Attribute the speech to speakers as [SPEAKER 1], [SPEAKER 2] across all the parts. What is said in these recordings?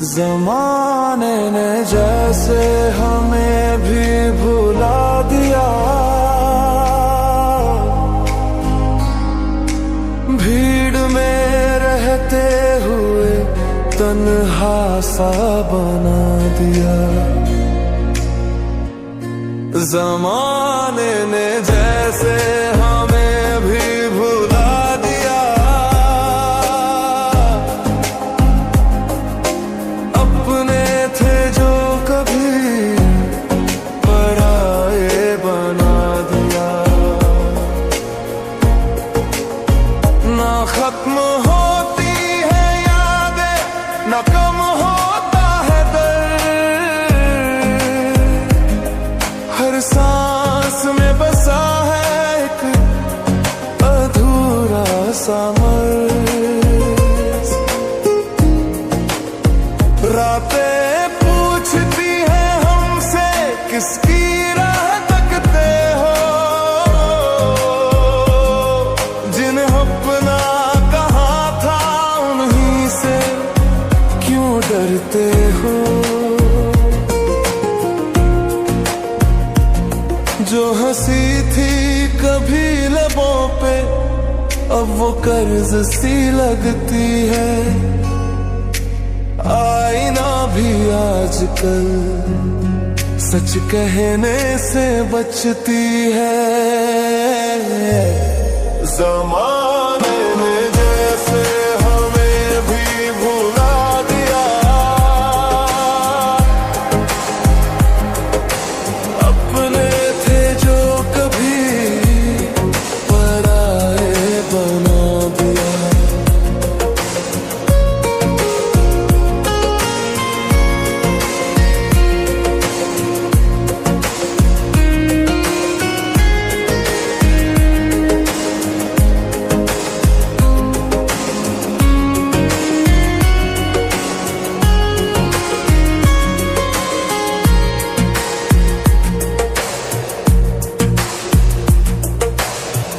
[SPEAKER 1] ज़माने ने जैसे हमें भी भुला दिया, भीड़ में रहते हुए तन्हा सा बना दिया। ज़माने ने जैसे हमें भी भुला दिया, अपने थे जो कभी पराए बना दिया। ना खत्म होती है यादें, ना कम होता है दर्द, हर सांस में बसा है एक अधूरा सा मर्ज़। रातें पूछती हैं हमसे किसकी राह तकते हो, जिन्हें अपना कहा था उन्हीं से क्यों डरते हो। जो हंसी थी कभी लबों पे अब वो कर्ज सी लगती है। आईना भी आजकल सच कहने से बचती है। ज़माने ने जैसे हमें भी भुला दिया, अपने थे जो कभी पराए बना दिया।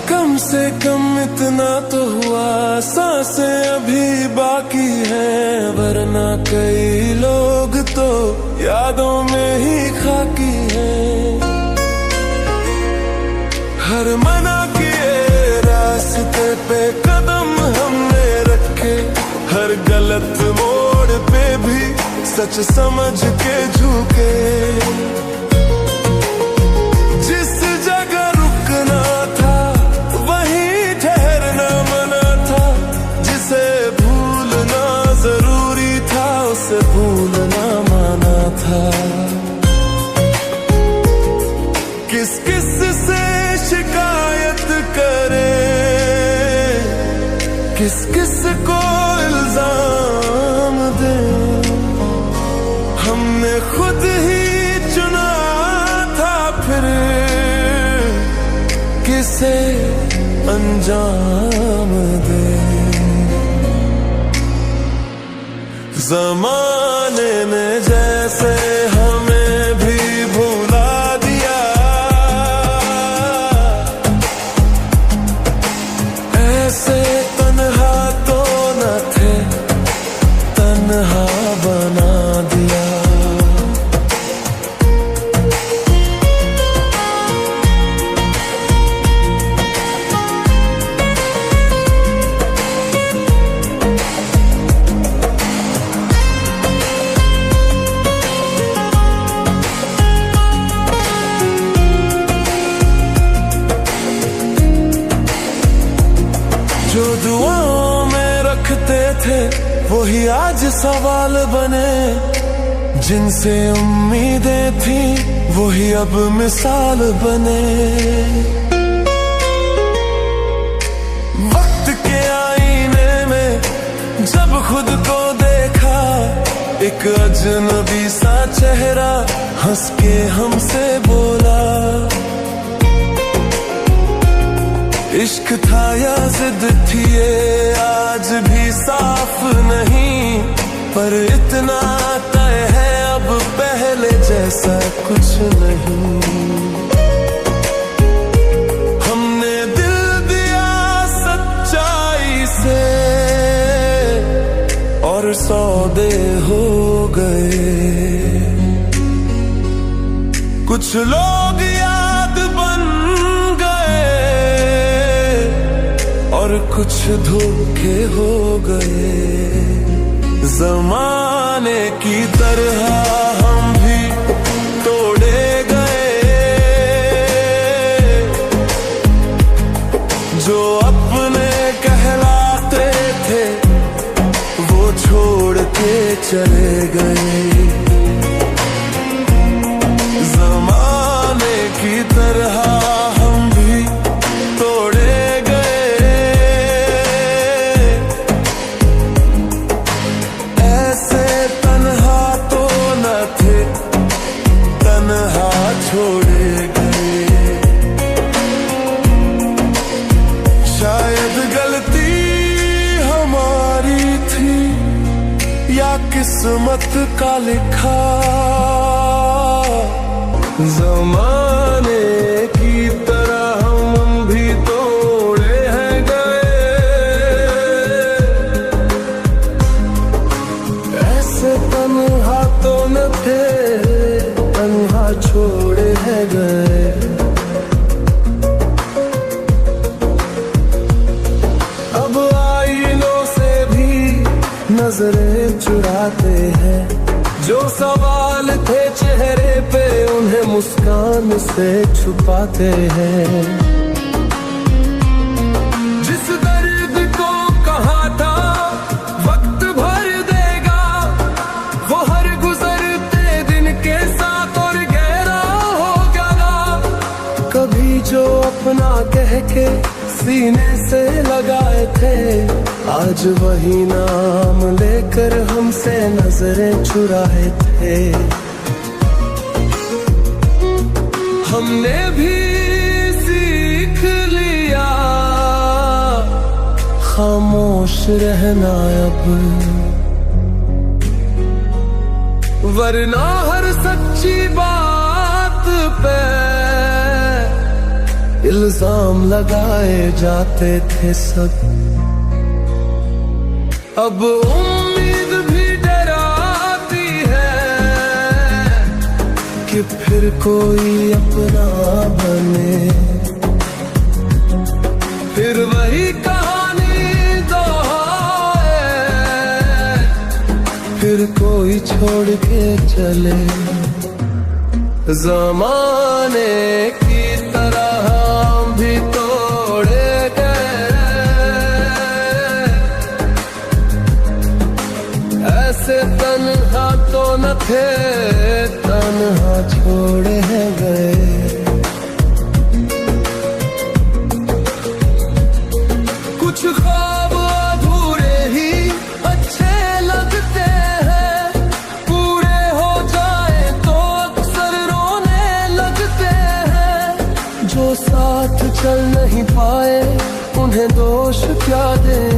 [SPEAKER 1] कम से कम इतना तो हुआ, सांसें अभी बाकी हैं, वरना कई लोग तो यादों में ही खाकी हैं। हर मना किए रास्ते पे कदम हमने रखे, हर गलत मोड़ पे भी सच समझ के झुके। जिस जगह रुकना था वहीं ठहरना मना था, जिसे भूलना जरूरी था उसे भूलना माना था। किस किस से शिकायत करे, किस किस को इल्जाम दे, हमने खुद ही चुना था फिर किसे अंजाम दे। ज़माने ने जैसे हमें भी भुला दिया, ऐसे तन्हा तो न थे, तन्हा बना दिया। जो दुआओं में रखते थे वही आज सवाल बने, जिनसे उम्मीदें थी वही अब मिसाल बने। वक्त के आईने में जब खुद को देखा, एक अजनबी सा चेहरा हंस के हमसे बोला, इश्क था या जिद थी ये आज भी साफ नहीं, पर इतना तय है अब पहले जैसा कुछ नहीं। हमने दिल दिया सच्चाई से और सौदे हो गए। कुछ लोग याद बन गए और कुछ धोखे हो गए। जमाने की तरह हम भी तोड़े गए। जो अपने कहलाते थे वो छोड़ के चले गए। जमाने की तरह हम भी तोड़े गए। ऐसे तन्हा तो न थे, तन्हा छोड़े गए। शायद गलती हमारी थी या किस्मत का लिखा। जमाने की तरह हम भी तोड़े हैं गए। ऐसे तन्हा तो न थे, तन्हा छोड़े हैं गए। अब आईनों से भी नजरें चुराते हैं। जो सवाल थे चेहरे पे उन्हें मुस्कान से छुपाते हैं। जिस दर्द को कहा था वक्त भर देगा, वो हर गुजरते दिन के साथ और गहरा हो गया। कभी जो अपना कह के सीने से लगाए थे, आज वही नाम लेकर हमसे नजरें चुराए थे। हमने भी सीख लिया खामोश रहना अब, वरना हर सच्ची बात पे इल्जाम लगाए जाते थे सब। अब उम्मीद भी डराती है कि फिर कोई अपना बने। फिर वही कहानी दोहराए, फिर कोई छोड़ के चले। जमाने की तरह हम भी तोड़े गए। ऐसे तन्हा तो न थे, तन्हा छोड़े हैं गए। कुछ ख्वाब अधूरे ही अच्छे लगते हैं, पूरे हो जाए तो अक्सर रोने लगते हैं। जो साथ चल नहीं पाए उन्हें दोष क्या दें,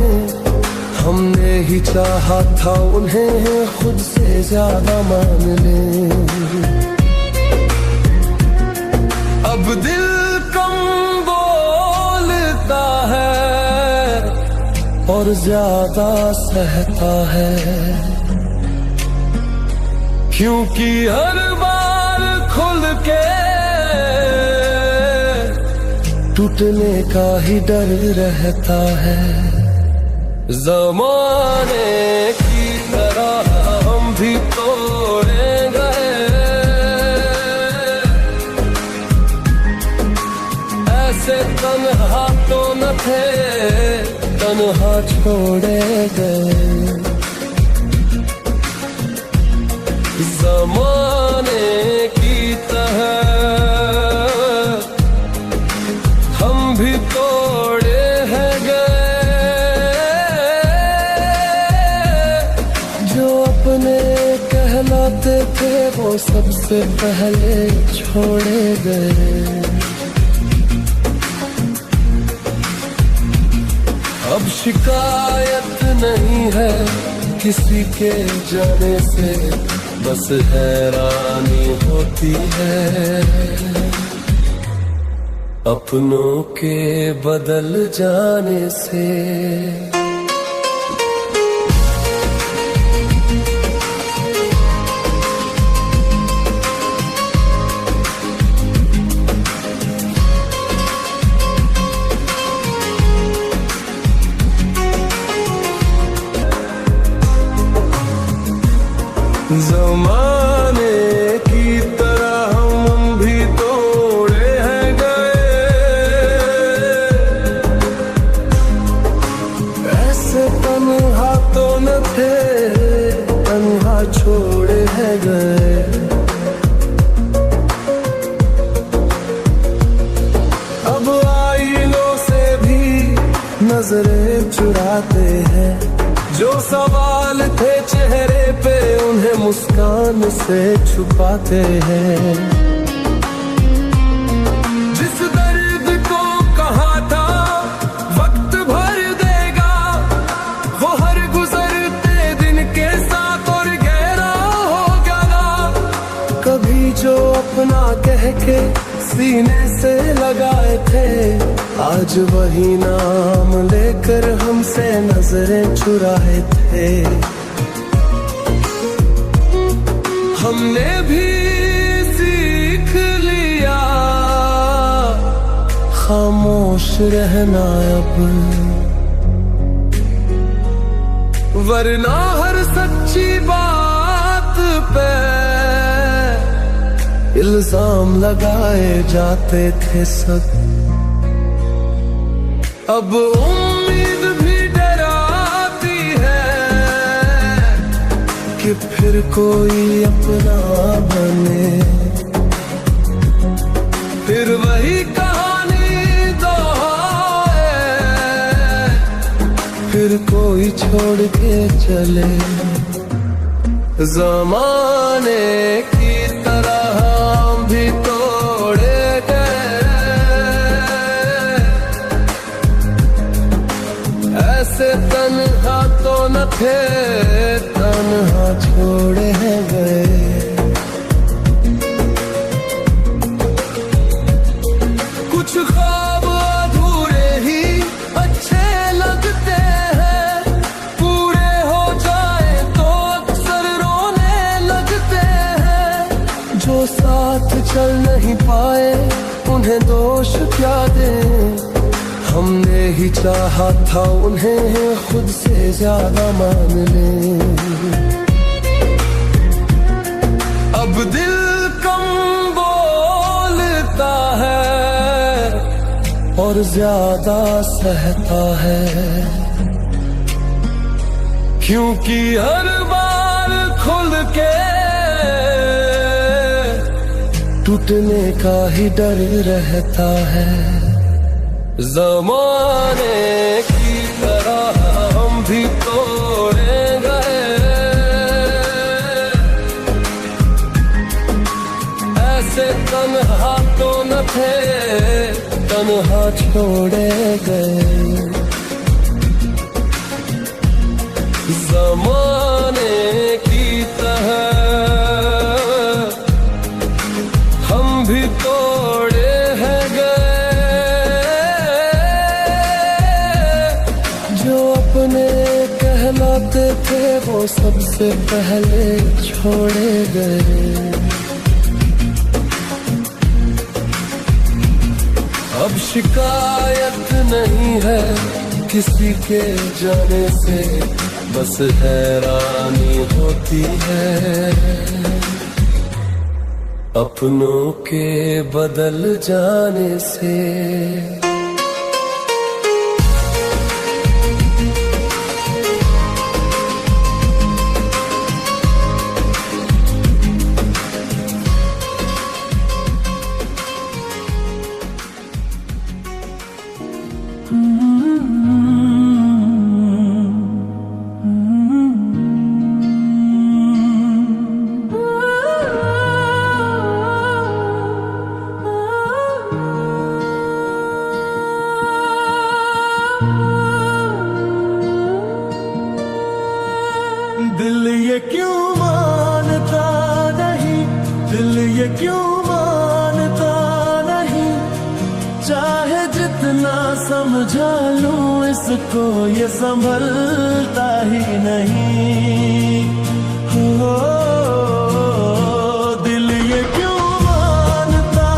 [SPEAKER 1] हमने ही चाहा था उन्हें खुद से ज्यादा मान ले। अब दिल कम बोलता है और ज्यादा सहता है, क्योंकि हर बार खुल के टूटने का ही डर रहता है। ज़माने की तरह हम भी तोड़े गए। ऐसे तन्हा तो न थे, तन्हा छोड़े गए। ज़माने की तरह हम भी तोड़े हैं गए। जो अपने कहलाते थे वो सबसे पहले छोड़े गए। अब शिकायत नहीं है किसी के जाने से, बस हैरानी होती है अपनों के बदल जाने से। थे तन्हा छोड़ है गए। अब आईनों से भी नजरें चुराते हैं, जो सवाल थे चेहरे पे उन्हें मुस्कान से छुपाते हैं। जिस दर्द को कहा था वक्त भर देगा, वो हर गुजरते दिन के साथ और गहरा हो गया। कभी जो अपना कह के सीने से लगाए थे, आज वही नाम लेकर हमसे नजरें चुराए थे। हमने भी सीख लिया खामोश रहना अब, वरना हर सच्ची बात पे इल्जाम लगाए जाते थे सब। अब उम्मीद भी डराती है कि फिर कोई अपना बने, फिर वही कहानी दोहराए, फिर कोई छोड़ के चले। ज़माने की तरह हम भी तोड़े गए, ऐसे तन्हा तो न थे तन्हा छोड़े गए। कुछ ख्वाब अधूरे ही अच्छे लगते हैं, पूरे हो जाए तो अक्सर रोने लगते हैं। जो साथ चल नहीं पाए उन्हें दोष क्या दें, हमने ही चाहा था उन्हें खुद से ज्यादा मान ले। अब दिल कम बोलता है और ज्यादा सहता है, क्योंकि हर बार खुल के टूटने का ही डर रहता है। ज़माने की तरह हम भी तोड़े गए, ऐसे तन्हा तो न थे तन्हा छोड़े गए। ज़माने की तरह हम भी तोड़े हैं गए, जो अपने कहलाते थे वो सबसे पहले छोड़े गए। अब शिकायत नहीं है किसी के जाने से, बस हैरानी होती है अपनों के बदल जाने से। दिल ये क्यों मानता नहीं, दिल ये क्यों मानता नहीं, चाहे जितना समझा लूं इसको ये संभलता ही नहीं। हो दिल ये क्यों मानता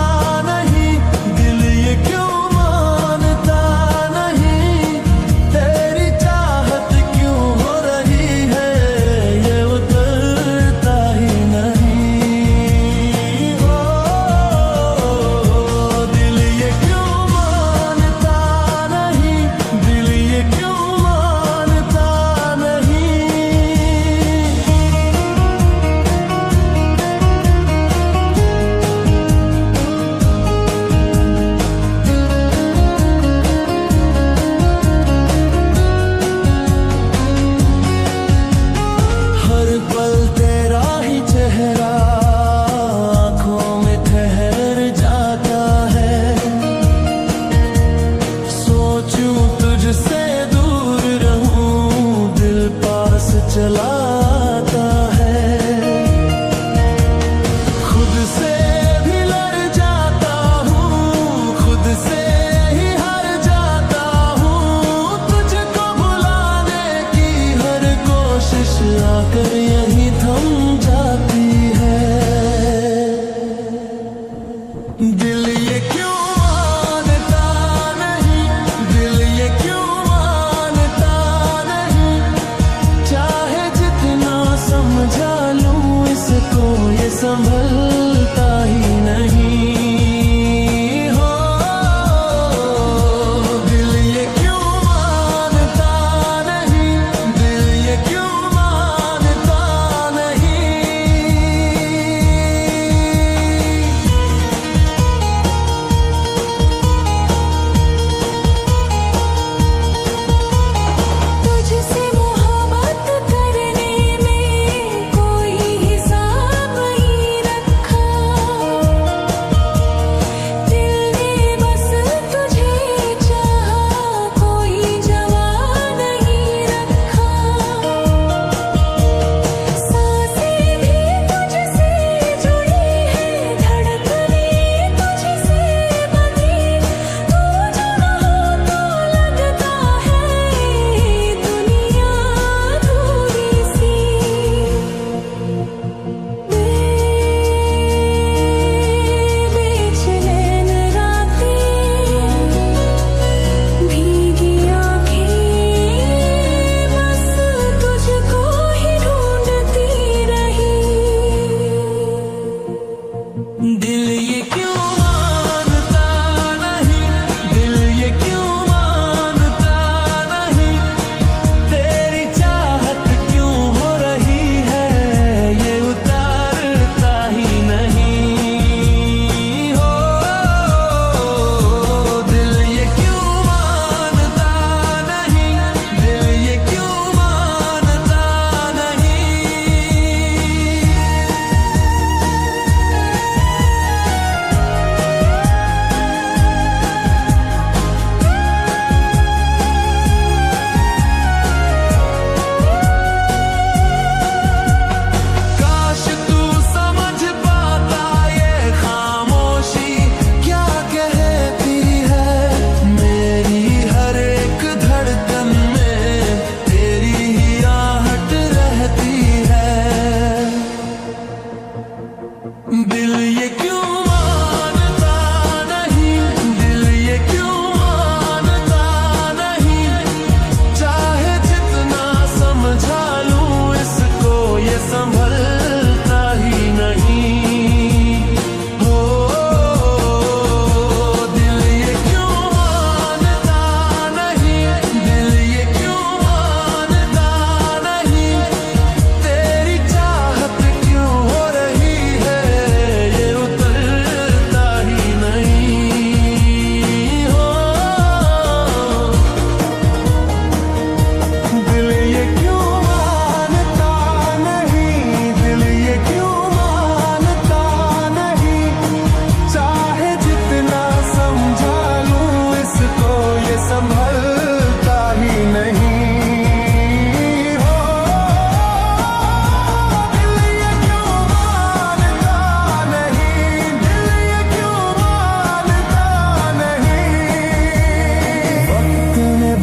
[SPEAKER 1] नहीं, दिल ये क्यों मानता नहीं, तेरी चाहत क्यों हो रही है ये उतरता ही नहीं। हो दिल ये क्यों मानता नहीं, दिल ये क्यों मानता नहीं।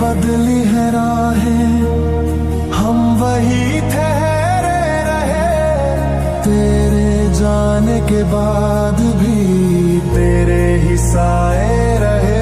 [SPEAKER 1] बदली है राहें, हम वही ठहरे रहे। तेरे जाने के बाद भी तेरे ही साए रहे।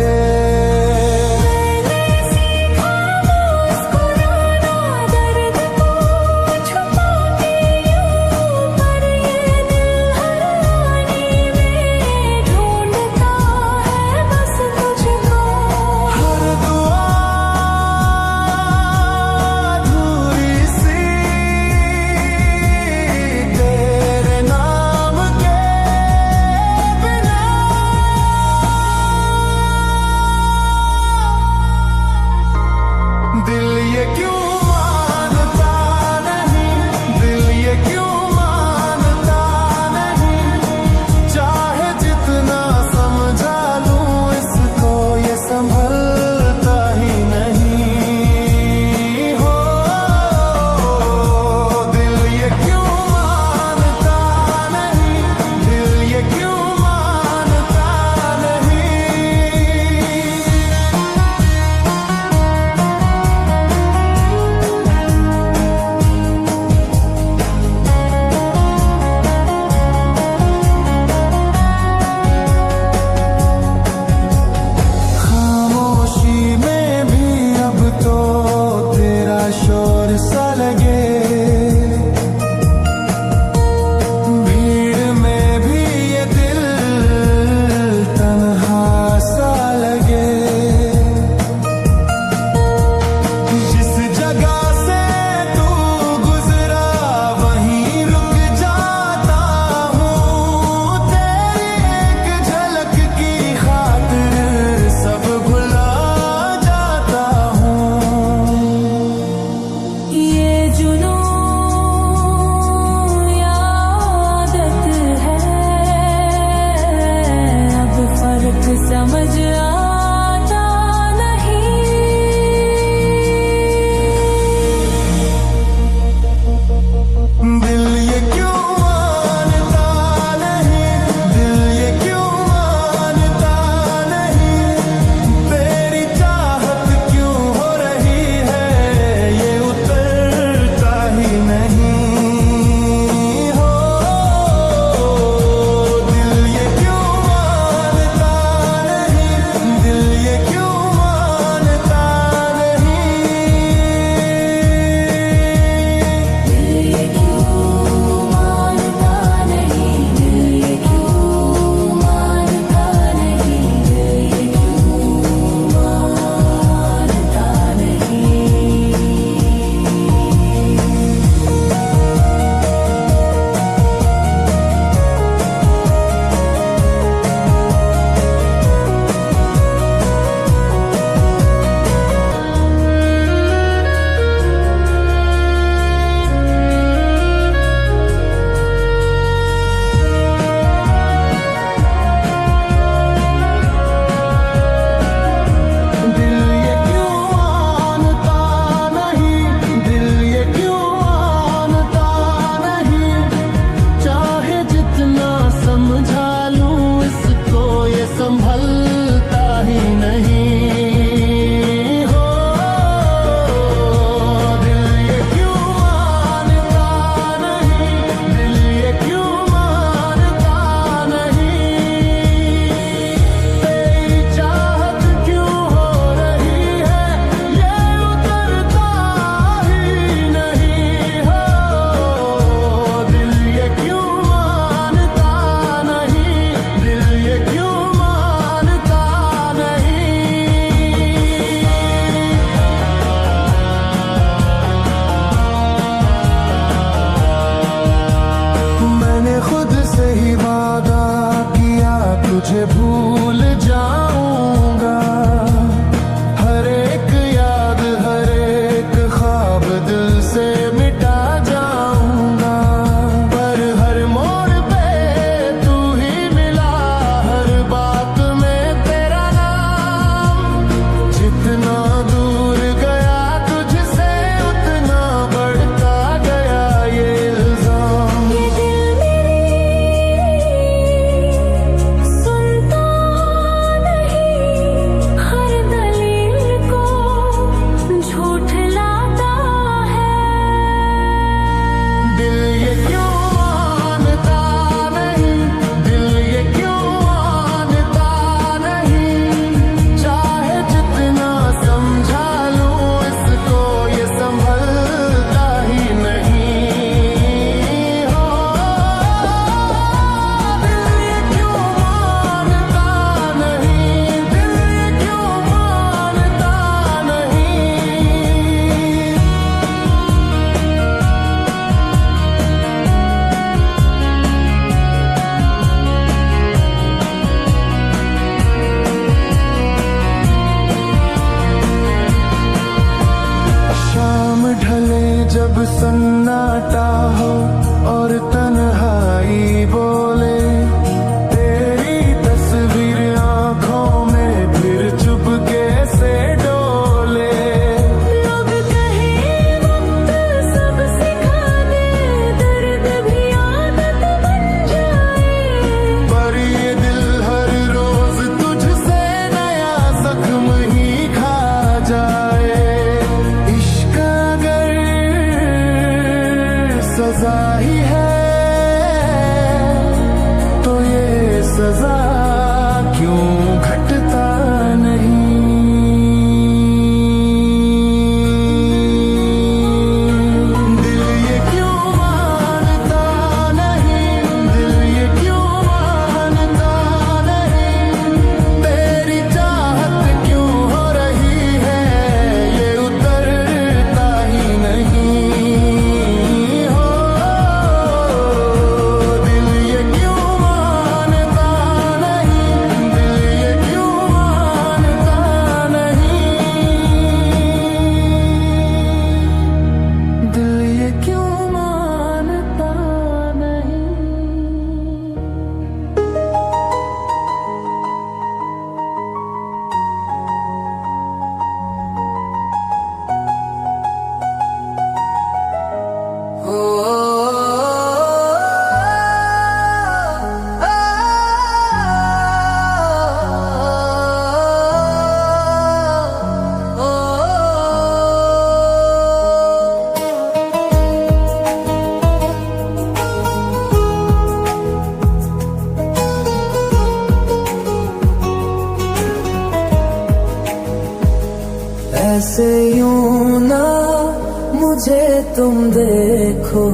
[SPEAKER 2] देखो,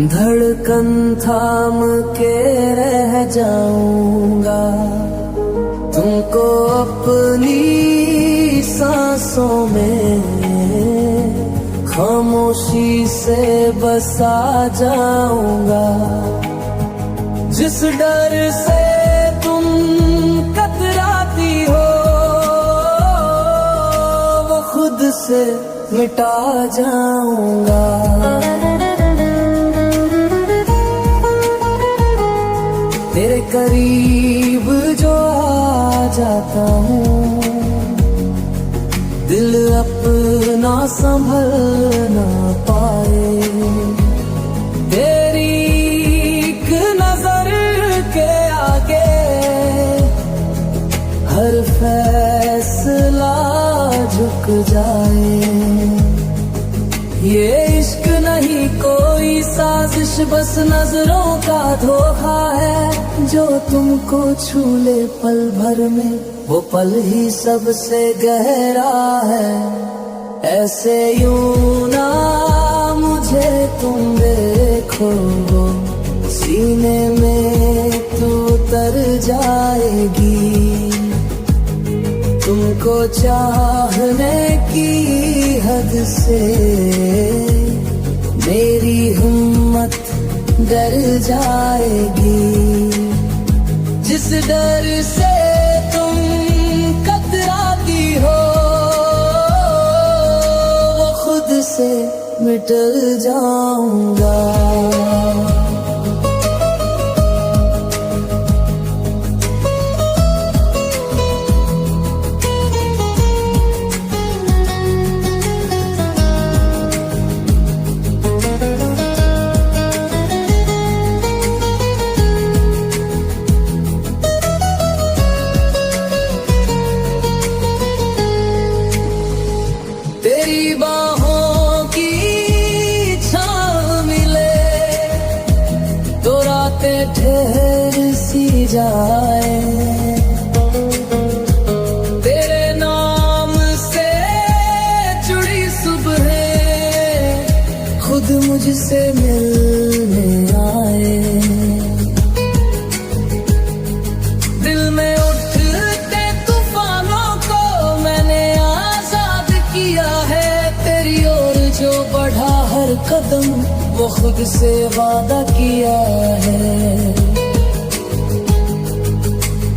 [SPEAKER 2] धड़कन थाम के रह जाऊंगा, तुमको अपनी सांसों में खामोशी से बसा जाऊंगा। जिस डर से तुम कतराती हो, वो खुद से मिटा जाऊंगा। तेरे करीब जो आ जाता हूँ, दिल अपना संभल ना पाए। तेरी एक नजर के आगे हर फैसला झुक जाए। ये इश्क नहीं कोई साजिश, बस नजरों का धोखा है। जो तुमको छू ले पल भर में, वो पल ही सबसे गहरा है। ऐसे यूं ना मुझे तुम देखो, सीने में तू उतर जाएगी। तुमको चाहने की हद से मेरी हिम्मत डर जाएगी। जिस डर से तुम कतराती हो, वो खुद से मिट जाऊंगा। तेरी बाहों की छाँव मिले तो रातें ठहर सी जाए। तेरे नाम से जुड़ी सुबहें खुद मुझसे मिलने आए। दिल में उठते तूफानों को मैंने आजाद किया है। तेरी ओर जो बढ़ा हर कदम, वो खुद से वादा किया है।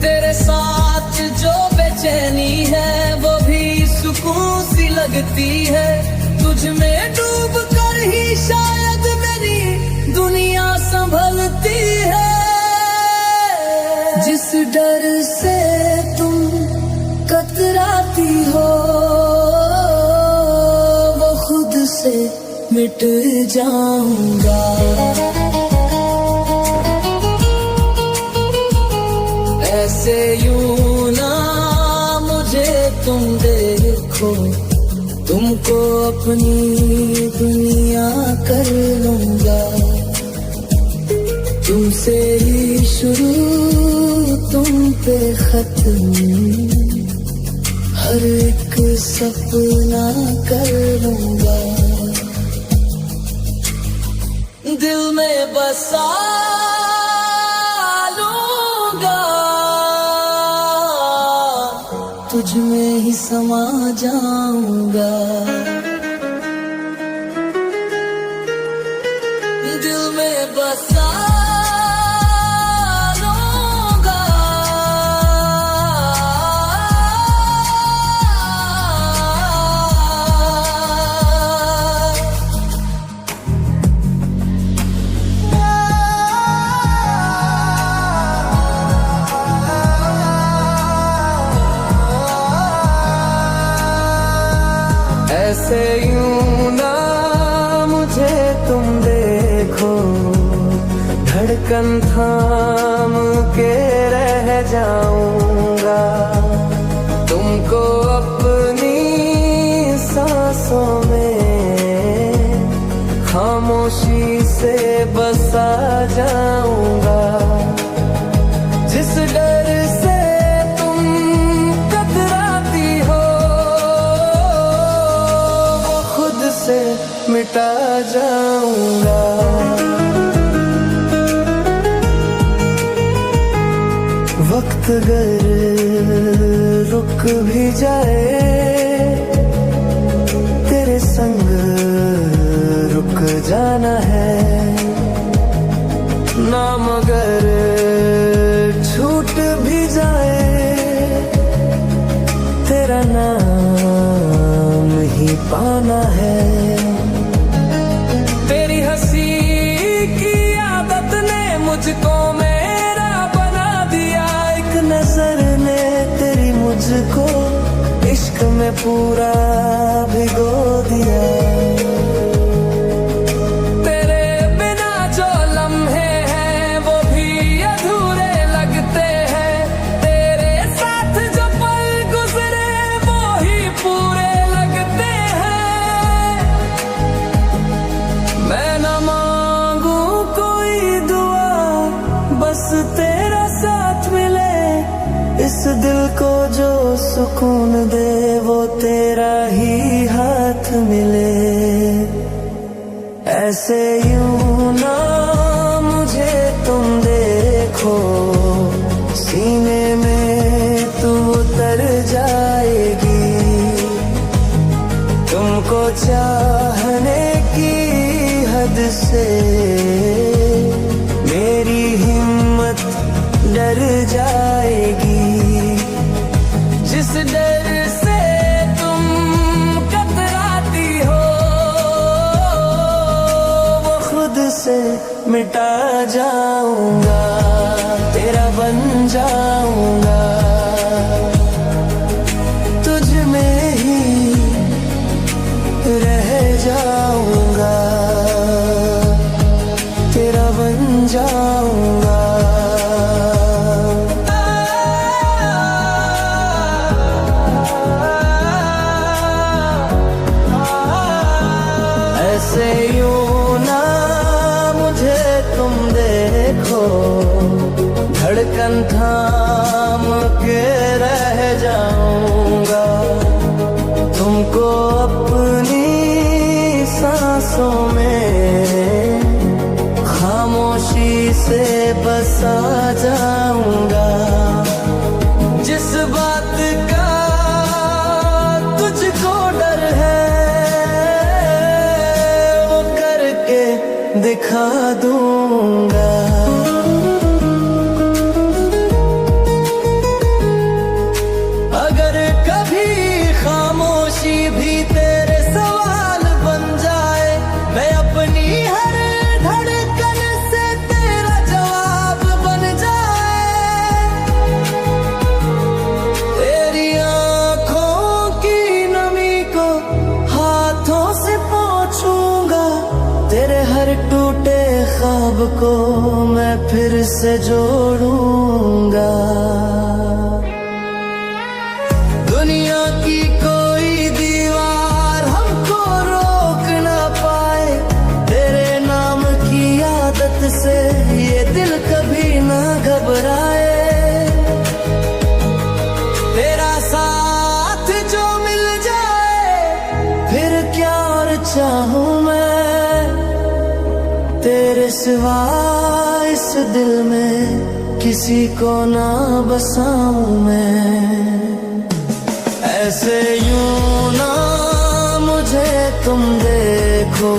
[SPEAKER 2] तेरे साथ जो बेचैनी है, वो भी सुकून सी लगती है। तुझ में डूब कर ही शायद मेरी दुनिया संभलती है। जिस डर से तुम कतराती हो, वो खुद से मिट जाऊंगा। ऐसे यूं ना मुझे तुम देखो, तुमको अपनी दुनिया कर लूंगा। तुमसे ही शुरू, तुम पे खत्म, हर एक सपना कर लूंगा। दिल में बसा लूंगा, तुझ में ही समा जाऊंगा। दिल में बसा ऐसे यूं ना मुझे तुम देखो, धड़कन थाम के रह जाऊंगा। तुमको अपनी सांसों में खामोशी से बसा जाऊंगा। जिस डर से तुम कतराती हो, वो खुद से
[SPEAKER 1] मिटा जाऊंगा। वक्त अगर रुक भी जाए तेरे संग रुक जाना है, नाम अगर छूट भी जाए तेरा नाम ही पाना है। तेरी हंसी की आदत ने मुझको मेरा बना दिया, एक नजर ने तेरी मुझको इश्क में पूरा भिगो दिया। तेरे बिना जो लम्हे हैं वो भी अधूरे लगते हैं, तेरे साथ जो पल गुजरे वो ही पूरे लगते हैं। मैं न मांगू कोई दुआ, बस तेरा साथ मिले, इस दिल को जो सुकून दे वो तेरा ही हाथ मिले। ऐसे यूं ना मुझे तुम देखो, सीने में तू उतर जाएगी। तुमको चाहने की हद से मेरी हिम्मत डर जाएगी। जिस डर से तुम कतराती हो वो खुद से मिटा जाऊंगा, तेरा बन जाऊंगा। तुझ में ही रह जाऊंगा, तेरा बन जाऊंगा। ऐसे यूं ना मुझे तुम देखो, धड़कन थाम के रह जाऊंगा। तुमको अपनी सांसों में खामोशी से बसा जाऊंगा। जिस बात का तुझको डर है वो करके दिखा दूंगा। अगर कभी खामोशी भी तेरे सवाल बन जाए, मैं अपनी हर धड़कन से तेरा जवाब बन जाए। तेरी आंखों की नमी को हाथों से पोंछूंगा, तेरे हर टूटे ख्वाब को मैं फिर से जोड़ूंगा। दुनिया की कोई दीवार हमको रोक ना पाए, तेरे नाम की आदत से ये दिल कभी ना घबराए। तेरा साथ जो मिल जाए फिर क्या और चाहूं मैं, तेरे सिवा इस दिल में किसी को ना बसाऊं मैं। ऐसे यूं ना मुझे तुम देखो,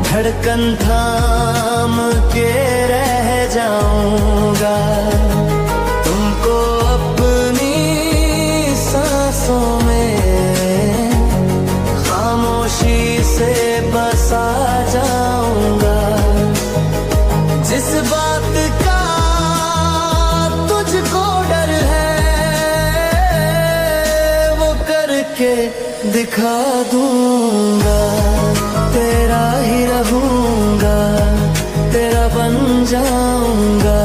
[SPEAKER 1] धड़कन थाम के रह जाऊंगा। तुमको अपनी सांसों में खामोशी से बसा जाऊंगा। जिस बात का तुझको डर है वो करके दिखा दूंगा। तेरा ही रहूंगा, तेरा बन जाऊंगा।